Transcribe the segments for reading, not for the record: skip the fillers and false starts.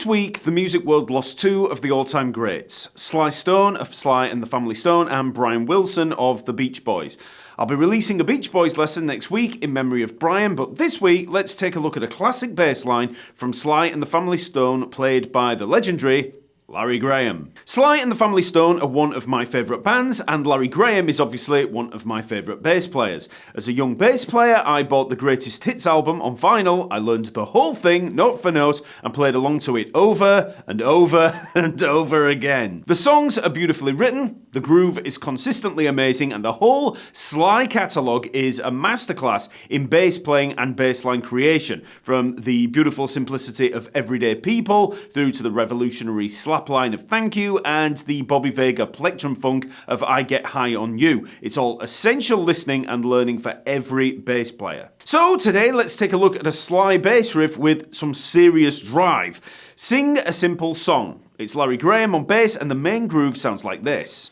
This week, the music world lost two of the all-time greats, Sly Stone of Sly and the Family Stone and Brian Wilson of the Beach Boys. I'll be releasing a Beach Boys lesson next week in memory of Brian, but this week, let's take a look at a classic bass line from Sly and the Family Stone played by the legendary Larry Graham. Sly and the Family Stone are one of my favourite bands, and Larry Graham is obviously one of my favourite bass players. As a young bass player, I bought the Greatest Hits album on vinyl, I learned the whole thing, note for note, and played along to it over and over and over again. The songs are beautifully written, the groove is consistently amazing, and the whole Sly catalogue is a masterclass in bass playing and bassline creation, from the beautiful simplicity of Everyday People through to the revolutionary slap line of Thank You and the Bobby Vega plectrum funk of I Get High on You. It's all essential listening and learning for every bass player. So today let's take a look at a Sly bass riff with some serious drive. Sing a Simple Song. It's Larry Graham on bass and the main groove sounds like this.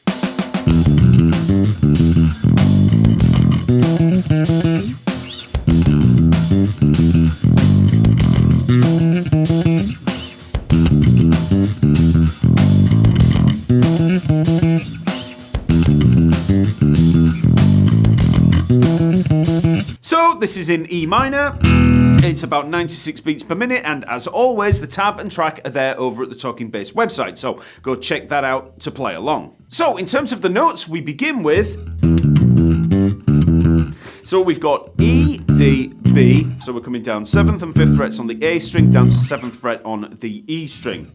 So this is in E minor, it's about 96 beats per minute, and as always the tab and track are there over at the Talking Bass website, so go check that out to play along. So in terms of the notes, we begin with, so we've got E, D, B, so we're coming down 7th and 5th frets on the A string, down to 7th fret on the E string.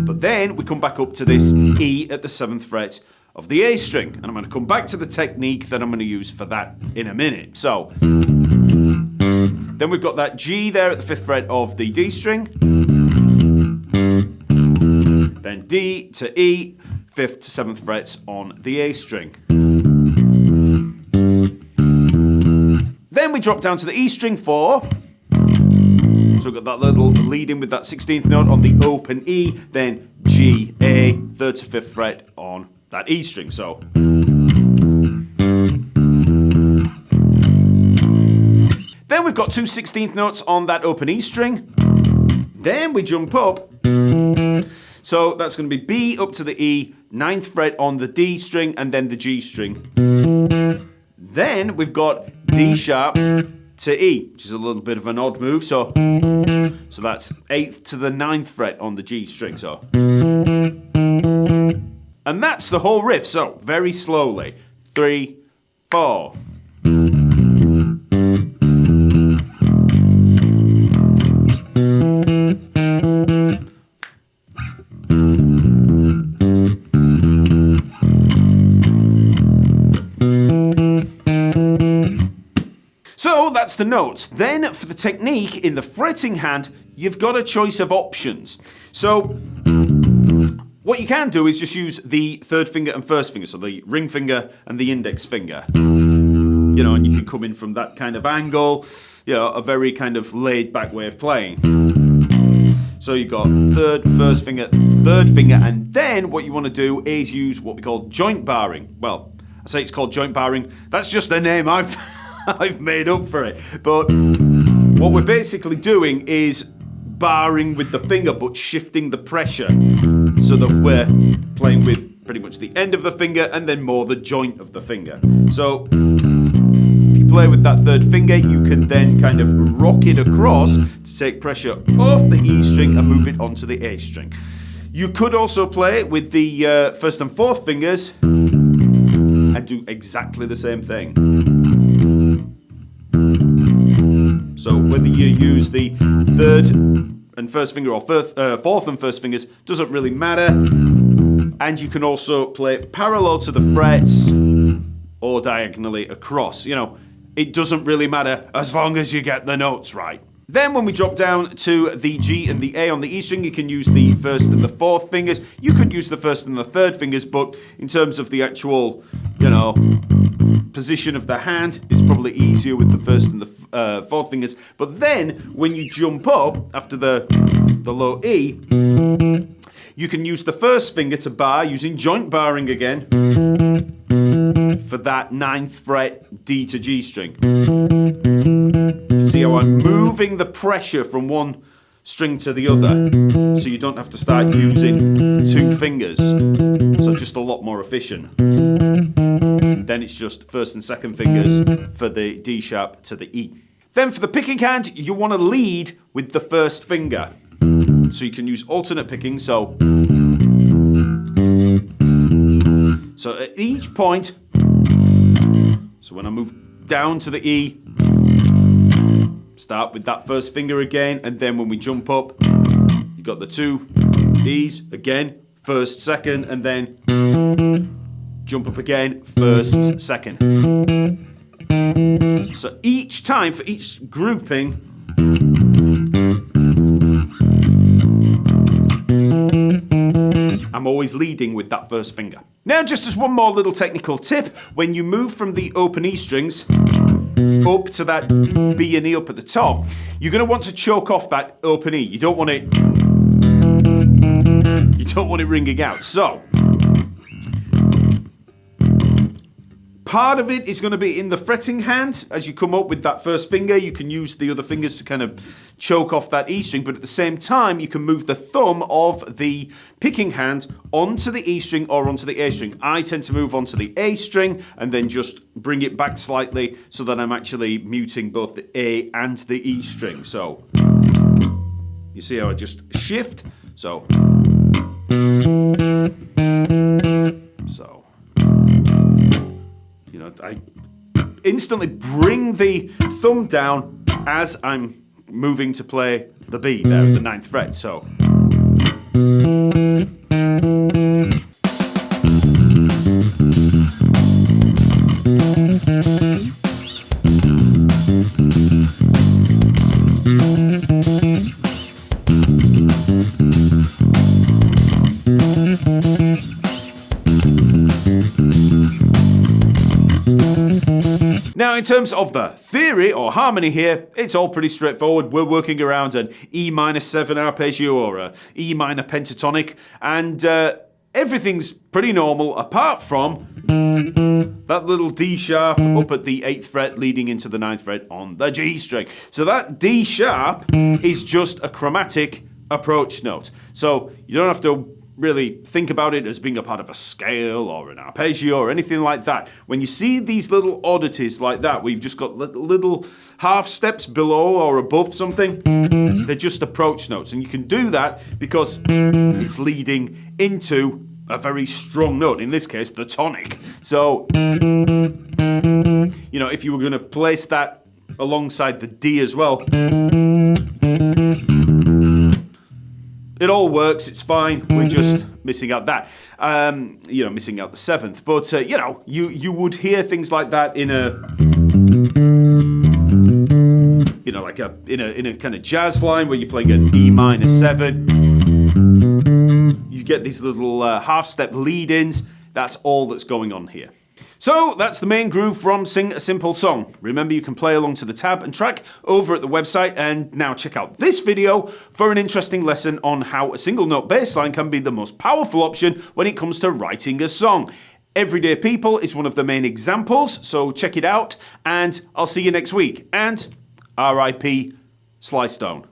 But then we come back up to this E at the 7th fret of the A string, and I'm going to come back to the technique that I'm going to use for that in a minute. So then we've got that G there at the 5th fret of the D string, then D to E, 5th to 7th frets on the A string. Then we drop down to the E string 4. So we've got that little lead in with that 16th note on the open E, then G, A, 3rd to 5th fret on that E string, so. Then we've got two 16th notes on that open E string. Then we jump up. So that's going to be B up to the E, 9th fret on the D string, and then the G string. Then we've got D sharp to E, which is a little bit of an odd move, so that's 8th to the 9th fret on the G string, so. And that's the whole riff, so very slowly. 3, 4. So that's the notes. Then for the technique in the fretting hand, you've got a choice of options. So what you can do is just use the 3rd finger and 1st finger, so the ring finger and the index finger. You know, and you can come in from that kind of angle, you know, a very kind of laid back way of playing. So you've got 3rd, 1st finger, 3rd finger, and then what you want to do is use what we call joint barring. Well, I say it's called joint barring, that's just the name I've made up for it. But what we're basically doing is barring with the finger but shifting the pressure so that we're playing with pretty much the end of the finger and then more the joint of the finger. So if you play with that 3rd finger, you can then kind of rock it across to take pressure off the E string and move it onto the A string. You could also play with the 1st and 4th fingers and do exactly the same thing. So whether you use the 3rd and 1st finger or 4th and 1st fingers doesn't really matter. And you can also play parallel to the frets or diagonally across. You know, it doesn't really matter as long as you get the notes right. Then when we drop down to the G and the A on the E string, you can use the 1st and the 4th fingers. You could use the 1st and the 3rd fingers, but in terms of the actual, you know, position of the hand, it's probably easier with the 1st and the 4th fingers. But then when you jump up after the low E, you can use the 1st finger to bar using joint barring again for that 9th fret D to G string. See how I'm moving the pressure from one string to the other, so you don't have to start using 2 fingers. So just a lot more efficient. Then it's just first and second fingers for the D sharp to the E. Then for the picking hand, you want to lead with the first finger. So you can use alternate picking, so at each point, so when I move down to the E, start with that first finger again, and then when we jump up, you got the 2 E's again, first, second, and then jump up again, first, second. So each time, for each grouping, I'm always leading with that first finger. Now, just as one more little technical tip, when you move from the open E strings up to that B and E up at the top, you're going to want to choke off that open E. You don't want it ringing out. So part of it is going to be in the fretting hand. As you come up with that first finger, you can use the other fingers to kind of choke off that E string, but at the same time, you can move the thumb of the picking hand onto the E string or onto the A string. I tend to move onto the A string and then just bring it back slightly so that I'm actually muting both the A and the E string. So you see how I just shift? So I instantly bring the thumb down as I'm moving to play the B there at the 9th fret. So now, in terms of the theory or harmony here, it's all pretty straightforward. We're working around an E minor 7 arpeggio or a E minor pentatonic, and everything's pretty normal apart from that little D sharp up at the 8th fret leading into the 9th fret on the G string. So that D sharp is just a chromatic approach note. So you don't have to really think about it as being a part of a scale or an arpeggio or anything like that. When you see these little oddities like that, we've just got little half steps below or above something, they're just approach notes. And you can do that because it's leading into a very strong note, in this case, the tonic. So, you know, if you were going to place that alongside the D as well, it all works, it's fine, we're just missing out that. Missing out the 7th. But, you would hear things like that in a, in a kind of jazz line where you're playing an E minor 7. You get these little half-step lead-ins. That's all that's going on here. So that's the main groove from Sing a Simple Song. Remember, you can play along to the tab and track over at the website, and now check out this video for an interesting lesson on how a single note bass line can be the most powerful option when it comes to writing a song. Everyday People is one of the main examples, so check it out, and I'll see you next week. And R.I.P. Sly Stone.